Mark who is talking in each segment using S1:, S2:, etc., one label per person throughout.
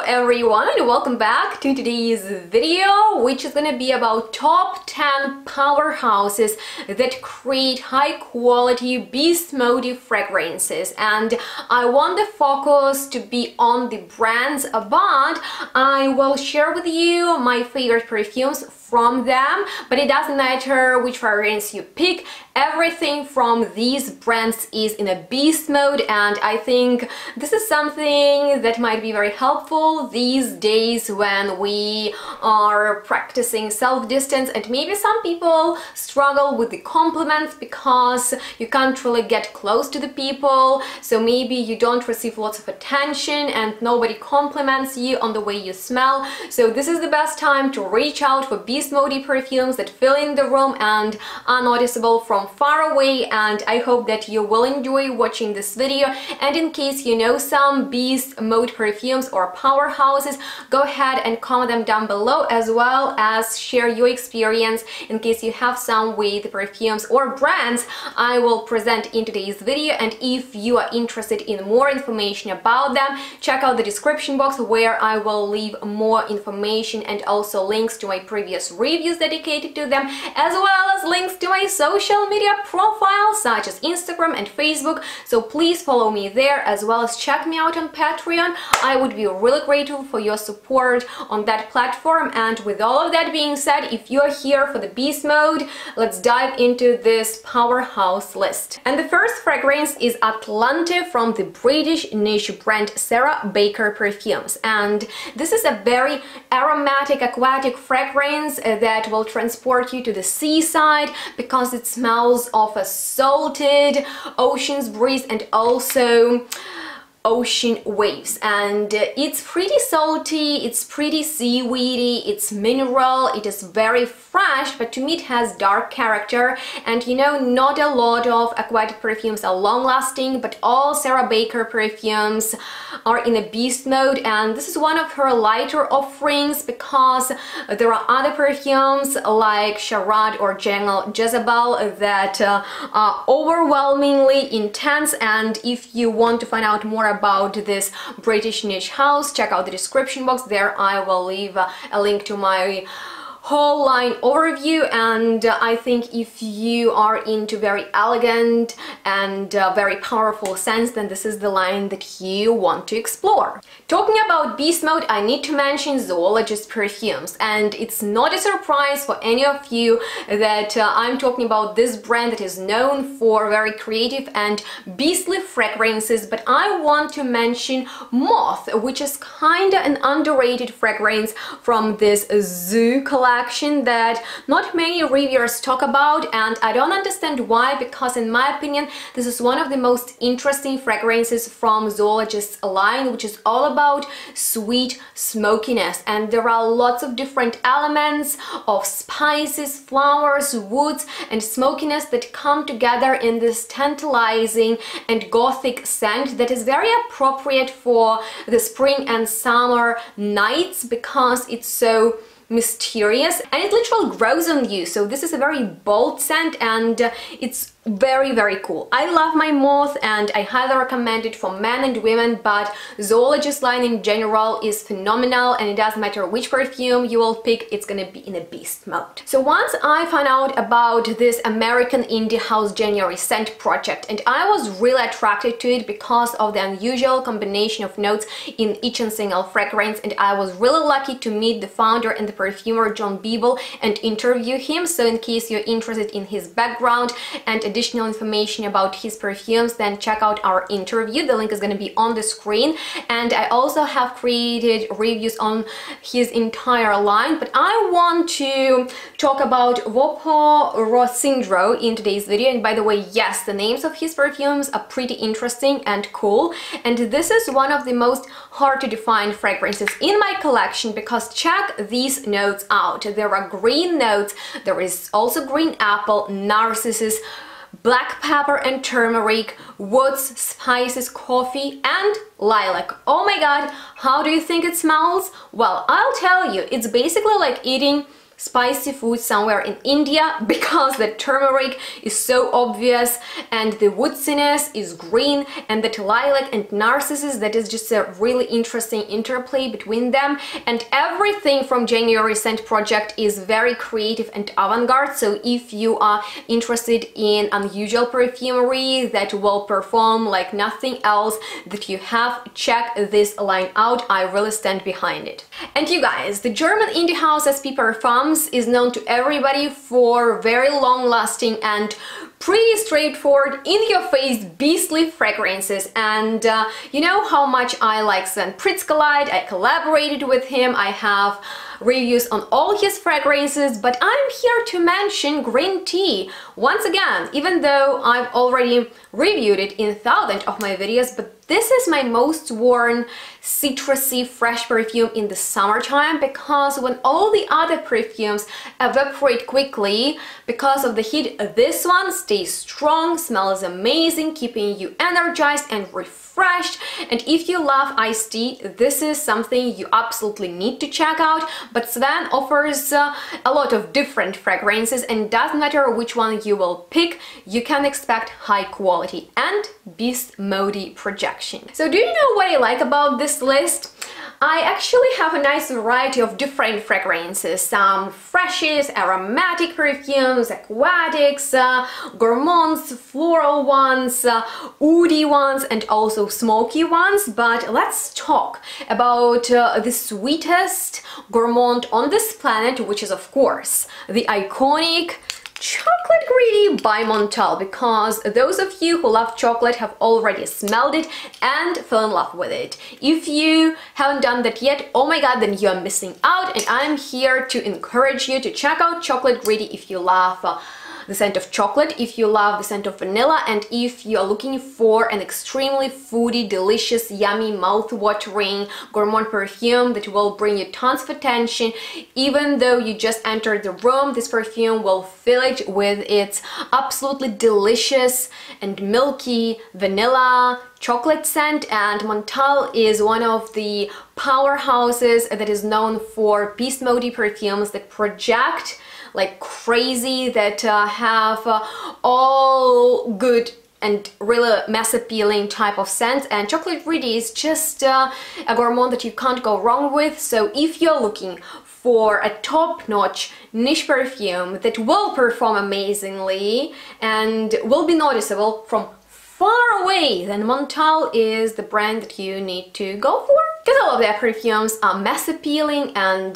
S1: everyone, and welcome back to today's video, which is gonna be about top 10 powerhouses that create high quality beast mode fragrances. And I want the focus to be on the brands, but I will share with you my favorite perfumes from them. But it doesn't matter which fragrance you pick, everything from these brands is in a beast mode, and I think this is something that might be very helpful these days when we are practicing self-distance, and maybe some people struggle with the compliments because you can't really get close to the people, so maybe you don't receive lots of attention and nobody compliments you on the way you smell. So this is the best time to reach out for beast mode perfumes that fill in the room and are noticeable from far away, and I hope that you will enjoy watching this video. And in case you know some beast mode perfumes or powerhouses, go ahead and comment them down below, as well as share your experience in case you have some with perfumes or brands I will present in today's video. And if you are interested in more information about them, check out the description box where I will leave more information and also links to my previous reviews dedicated to them, as well as links to my social media profiles such as Instagram and Facebook. So please follow me there, as well as check me out on Patreon. I would be really grateful for your support on that platform. And with all of that being said, if you're here for the beast mode, let's dive into this powerhouse list. And the first fragrance is Atlante from the British niche brand Sarah Baker Perfumes, and this is a very aromatic aquatic fragrance that will transport you to the seaside because it smells of a salted ocean's breeze and also ocean waves. And it's pretty salty, it's pretty seaweedy, it's mineral, it is very fresh, but to me it has dark character. And you know, not a lot of aquatic perfumes are long lasting, but all Sarah Baker perfumes are in a beast mode, and this is one of her lighter offerings because there are other perfumes like Charade or Jezebel that are overwhelmingly intense. And if you want to find out more about this British niche house, check out the description box. There I will leave a link to my whole line overview. And I think if you are into very elegant and very powerful scents, then this is the line that you want to explore. Talking about beast mode, I need to mention Zoologist Perfumes, and it's not a surprise for any of you that I'm talking about this brand that is known for very creative and beastly fragrances. But I want to mention Moth, which is kind of an underrated fragrance from this Zoo collection that not many reviewers talk about, and I don't understand why, because in my opinion this is one of the most interesting fragrances from Zoologist's line, which is all about sweet smokiness. And there are lots of different elements of spices, flowers, woods and smokiness that come together in this tantalizing and gothic scent that is very appropriate for the spring and summer nights because it's so mysterious and it literally grows on you. So this is a very bold scent, and it's very cool. I love my Moth and I highly recommend it for men and women, but Zoologist line in general is phenomenal, and it doesn't matter which perfume you will pick, it's gonna be in a beast mode. So once I found out about this American indie house January scent project, and I was really attracted to it because of the unusual combination of notes in each and single fragrance, and I was really lucky to meet the founder and the perfumer John Beeble and interview him. So in case you're interested in his background and additional information about his perfumes, then check out our interview. The link is going to be on the screen, and I also have created reviews on his entire line, but I want to talk about vaporacindro in today's video. And by the way, yes, the names of his perfumes are pretty interesting and cool, and this is one of the most hard to define fragrances in my collection because check these notes out. There are green notes, there is also green apple, narcissus, black pepper and turmeric, woods, spices, coffee and lilac. Oh my god, how do you think it smells? Well, I'll tell you, it's basically like eating spicy food somewhere in India because the turmeric is so obvious and the woodiness is green, and that lilac and narcissus, that is just a really interesting interplay between them. And everything from January scent project is very creative and avant-garde, so if you are interested in unusual perfumery that will perform like nothing else that you have, check this line out. I really stand behind it. And you guys, the German indie house SP Parfums is known to everybody for very long-lasting and pretty straightforward, in-your-face, beastly fragrances. And you know how much I like Sven Pritzkelite. I collaborated with him. I have reviews on all his fragrances, but I'm here to mention green tea once again, even though I've already reviewed it in thousands of my videos. But this is my most worn citrusy fresh perfume in the summertime, because when all the other perfumes evaporate quickly because of the heat, this one stays strong, smells amazing, keeping you energized and refreshed. And if you love iced tea, this is something you absolutely need to check out. But Sven offers a lot of different fragrances, and doesn't matter which one you will pick, you can expect high quality and beast mode projection. So do you know what I like about this list? I actually have a nice variety of different fragrances, some freshes, aromatic perfumes, aquatics, gourmands, floral ones, woody ones, and also smoky ones. But let's talk about the sweetest gourmand on this planet, which is of course the iconic Chocolate Creedy by Montale, because those of you who love chocolate have already smelled it and fell in love with it. If you haven't done that yet, oh my god, then you are missing out, and I'm here to encourage you to check out Chocolate Creedy if you love the scent of chocolate, if you love the scent of vanilla, and if you're looking for an extremely foodie, delicious, yummy, mouth-watering gourmand perfume that will bring you tons of attention. Even though you just entered the room, this perfume will fill it with its absolutely delicious and milky vanilla chocolate scent. And Montale is one of the powerhouses that is known for beast mode perfumes that project like crazy, that have all good and really mass appealing type of scents. And Chocolate Creedy is just a gourmand that you can't go wrong with. So if you're looking for a top-notch niche perfume that will perform amazingly and will be noticeable from far away, then Montale is the brand that you need to go for, because all of their perfumes are mass appealing and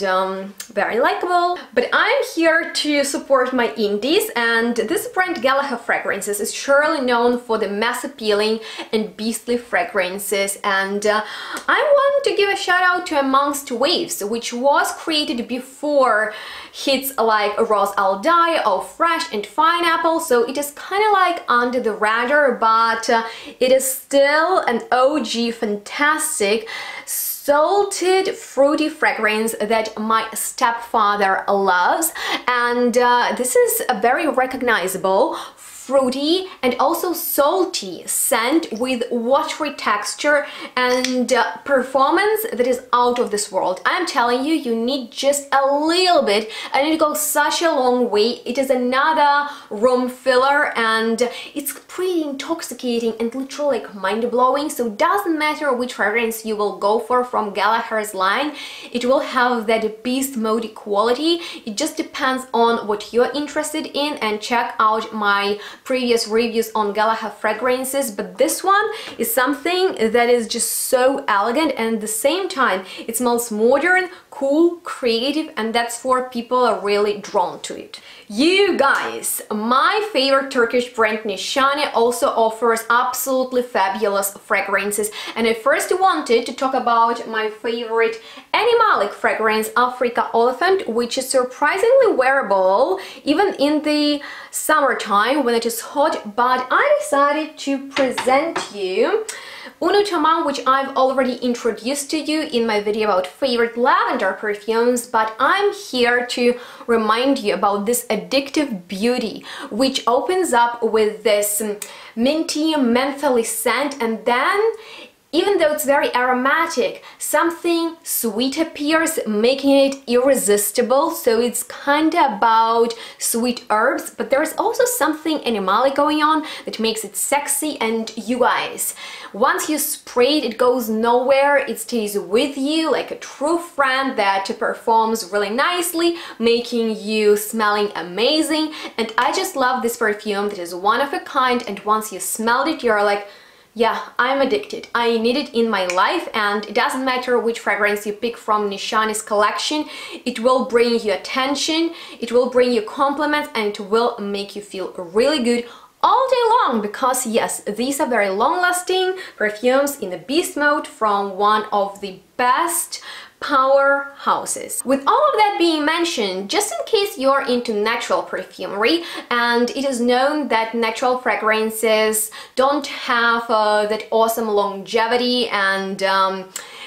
S1: very likable. But I'm here to support my indies, and this brand Gallagher Fragrances is surely known for the mass appealing and beastly fragrances. And I want to give a shout out to Amongst Waves, which was created before hits like Rose I'll Die, Oh Fresh and Pineapple, so it is kind of like under the radar, but it is still an OG fantastic salted fruity fragrance that my stepfather loves. And this is a very recognizable fruity and also salty scent with watery texture and performance that is out of this world. I'm telling you, you need just a little bit and it goes such a long way. It is another room filler and it's pretty intoxicating and literally like mind-blowing. So it doesn't matter which fragrance you will go for from Gallagher's line, it will have that beast mode quality. It just depends on what you're interested in, and check out my previous reviews on Gallagher Fragrances. But this one is something that is just so elegant, and at the same time it smells modern, cool, creative, and that's for people who are really drawn to it. You guys, my favorite Turkish brand Nishane also offers absolutely fabulous fragrances, and I first wanted to talk about my favorite animalic fragrance, Africa Elephant, which is surprisingly wearable even in the summertime when it is hot. But I decided to present you Unutamam, which I've already introduced to you in my video about favorite lavender perfumes, but I'm here to remind you about this addictive beauty, which opens up with this minty, mentholy scent, and then Even though it's very aromatic, something sweet appears, making it irresistible. So it's kind of about sweet herbs, but there's also something animalic going on that makes it sexy. And you guys, once you spray it, it goes nowhere. It stays with you like a true friend that performs really nicely, making you smelling amazing. And I just love this perfume that is one of a kind, and once you smelled it, you're like, yeah, I'm addicted. I need it in my life, and it doesn't matter which fragrance you pick from Nishane's collection. It will bring you attention, it will bring you compliments, and it will make you feel really good all day long, because yes, these are very long-lasting perfumes in the beast mode from one of the best powerhouses. With all of that being mentioned, just in case you're into natural perfumery, and it is known that natural fragrances don't have that awesome longevity, and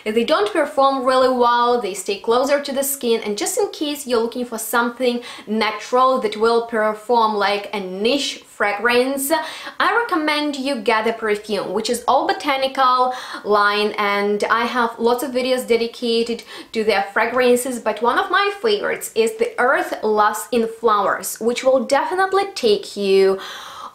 S1: they don't perform really well, they stay closer to the skin, and just in case you're looking for something natural that will perform like a niche fragrance, I recommend you get the Perfume, which is all botanical line, and I have lots of videos dedicated to their fragrances, but one of my favorites is the Earth Lost in Flowers, which will definitely take you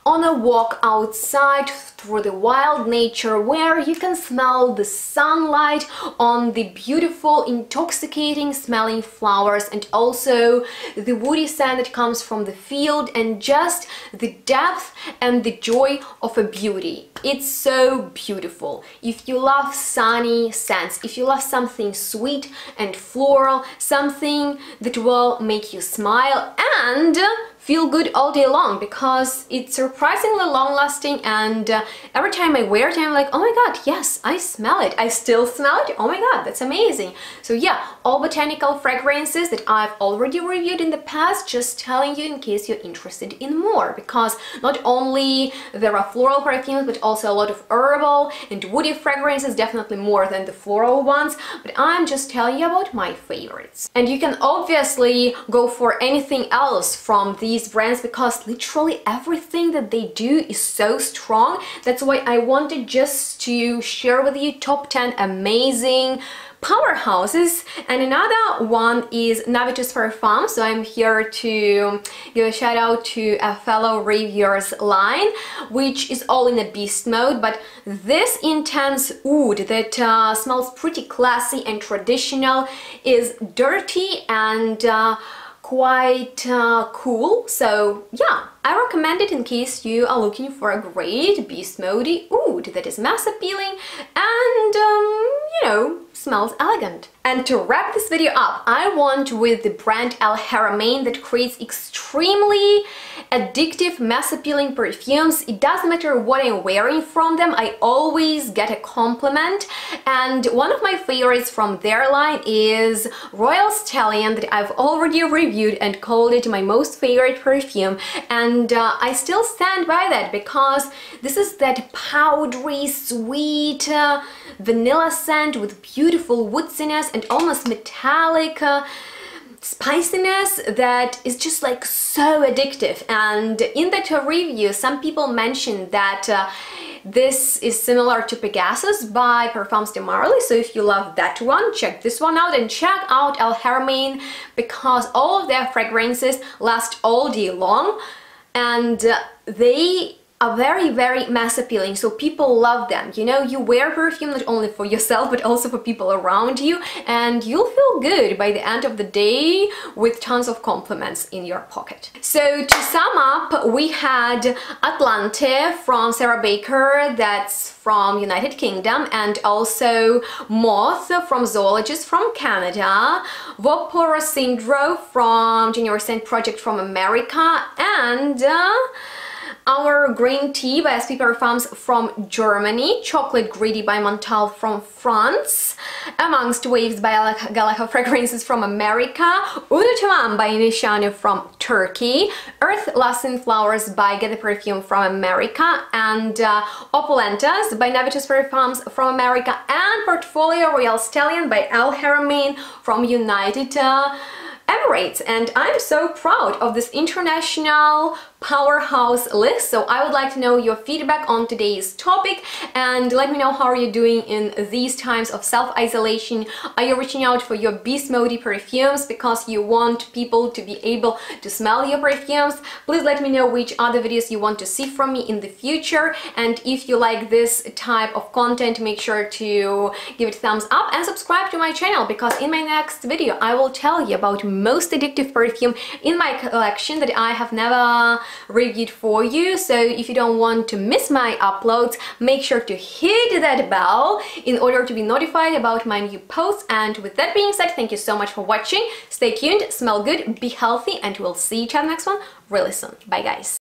S1: on a walk outside through the wild nature, where you can smell the sunlight on the beautiful, intoxicating smelling flowers, and also the woody scent that comes from the field, and just the depth and the joy of a beauty. It's so beautiful. If you love sunny scents, if you love something sweet and floral, something that will make you smile and feel good all day long, because it's surprisingly long-lasting, and every time I wear it, I'm like, oh my god, yes, I smell it. I still smell it. Oh my god, that's amazing. So yeah, all botanical fragrances that I've already reviewed in the past, just telling you in case you're interested in more, because not only there are floral perfumes, but also a lot of herbal and woody fragrances, definitely more than the floral ones, but I'm just telling you about my favorites. And you can obviously go for anything else from these brands, because literally everything that they do is so strong. That's why I wanted just to share with you top 10 amazing powerhouses. And another one is Navitus Parfums, so I'm here to give a shout out to a fellow reviewer's line, which is all in a beast mode, but this intense oud that smells pretty classy and traditional is dirty and quite cool. So yeah, I recommend it in case you are looking for a great beast mode oud that is mass appealing and you know, smells elegant. And to wrap this video up, I want with the brand Haramain that creates extremely addictive, mass-appealing perfumes. It doesn't matter what I'm wearing from them, I always get a compliment. And one of my favorites from their line is Royal Stallion, that I've already reviewed and called it my most favorite perfume. And I still stand by that, because this is that powdery, sweet vanilla scent with beautiful woodiness and almost metallic spiciness that is just like so addictive. And in that review, some people mentioned that this is similar to Pegasus by Parfums de Marly, so if you love that one, check this one out, and check out Haramain, because all of their fragrances last all day long, and they are very, very mass appealing, so people love them. You know, you wear perfume not only for yourself but also for people around you, and you'll feel good by the end of the day with tons of compliments in your pocket. So to sum up, we had Atlante from Sarah Baker, that's from United Kingdom, and also Moth from Zoologist from Canada, Vaporacindro from January Scent Project from America, and our green tea by SP Parfums from Germany, chocolate Creedy by Montale from France, Amongst Waves by Gallagher Fragrances from America, Unutamam by Nishane from Turkey, Earth Lost in Flowers by Get the Perfume from America, and Opulentas by Navitus Parfums from America, and Portfolio Royal Stallion by Haramain from United Emirates. And I'm so proud of this international powerhouse list. So I would like to know your feedback on today's topic, and let me know how are you doing in these times of self-isolation. Are you reaching out for your beast mode perfumes because you want people to be able to smell your perfumes? Please let me know which other videos you want to see from me in the future, and if you like this type of content, make sure to give it a thumbs up and subscribe to my channel, because in my next video I will tell you about most addictive perfume in my collection that I have never reviewed for you. So if you don't want to miss my uploads, make sure to hit that bell in order to be notified about my new posts. And with that being said, thank you so much for watching. Stay tuned, smell good, be healthy, and we'll see each other next one really soon. Bye guys.